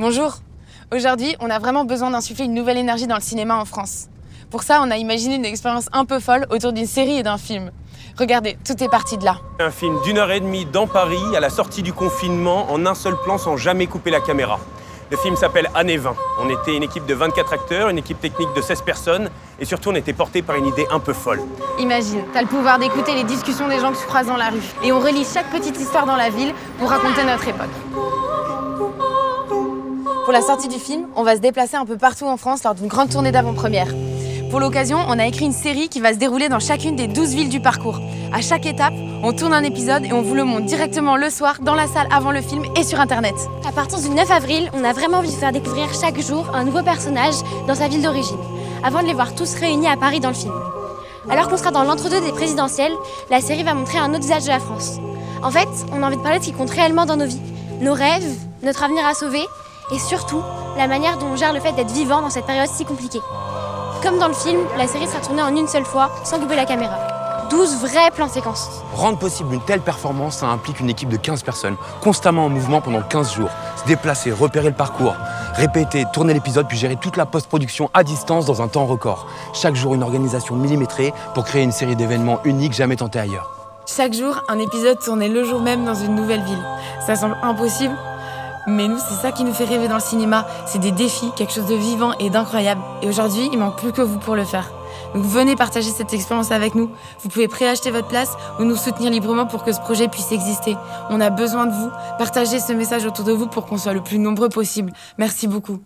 Bonjour. Aujourd'hui, on a vraiment besoin d'insuffler une nouvelle énergie dans le cinéma en France. Pour ça, on a imaginé une expérience un peu folle autour d'une série et d'un film. Regardez, tout est parti de là. Un film d'1h30 dans Paris, à la sortie du confinement, en un seul plan sans jamais couper la caméra. Le film s'appelle Années 20. On était une équipe de 24 acteurs, une équipe technique de 16 personnes, et surtout on était porté par une idée un peu folle. Imagine, t'as le pouvoir d'écouter les discussions des gens que tu croises dans la rue. Et on relie chaque petite histoire dans la ville pour raconter notre époque. Pour la sortie du film, on va se déplacer un peu partout en France lors d'une grande tournée d'avant-première. Pour l'occasion, on a écrit une série qui va se dérouler dans chacune des 12 villes du parcours. À chaque étape, on tourne un épisode et on vous le montre directement le soir dans la salle avant le film et sur Internet. À partir du 9 avril, on a vraiment envie de faire découvrir chaque jour un nouveau personnage dans sa ville d'origine, avant de les voir tous réunis à Paris dans le film. Alors qu'on sera dans l'entre-deux des présidentielles, la série va montrer un autre visage de la France. En fait, on a envie de parler de ce qui compte réellement dans nos vies, nos rêves, notre avenir à sauver, et surtout, la manière dont on gère le fait d'être vivant dans cette période si compliquée. Comme dans le film, la série sera tournée en une seule fois, sans couper la caméra. 12 vrais plans séquences. Rendre possible une telle performance, ça implique une équipe de 15 personnes, constamment en mouvement pendant 15 jours. Se déplacer, repérer le parcours, répéter, tourner l'épisode, puis gérer toute la post-production à distance dans un temps record. Chaque jour, une organisation millimétrée pour créer une série d'événements uniques jamais tentés ailleurs. Chaque jour, un épisode tourné le jour même dans une nouvelle ville. Ça semble impossible, mais nous, c'est ça qui nous fait rêver dans le cinéma. C'est des défis, quelque chose de vivant et d'incroyable. Et aujourd'hui, il manque plus que vous pour le faire. Donc venez partager cette expérience avec nous. Vous pouvez préacheter votre place ou nous soutenir librement pour que ce projet puisse exister. On a besoin de vous. Partagez ce message autour de vous pour qu'on soit le plus nombreux possible. Merci beaucoup.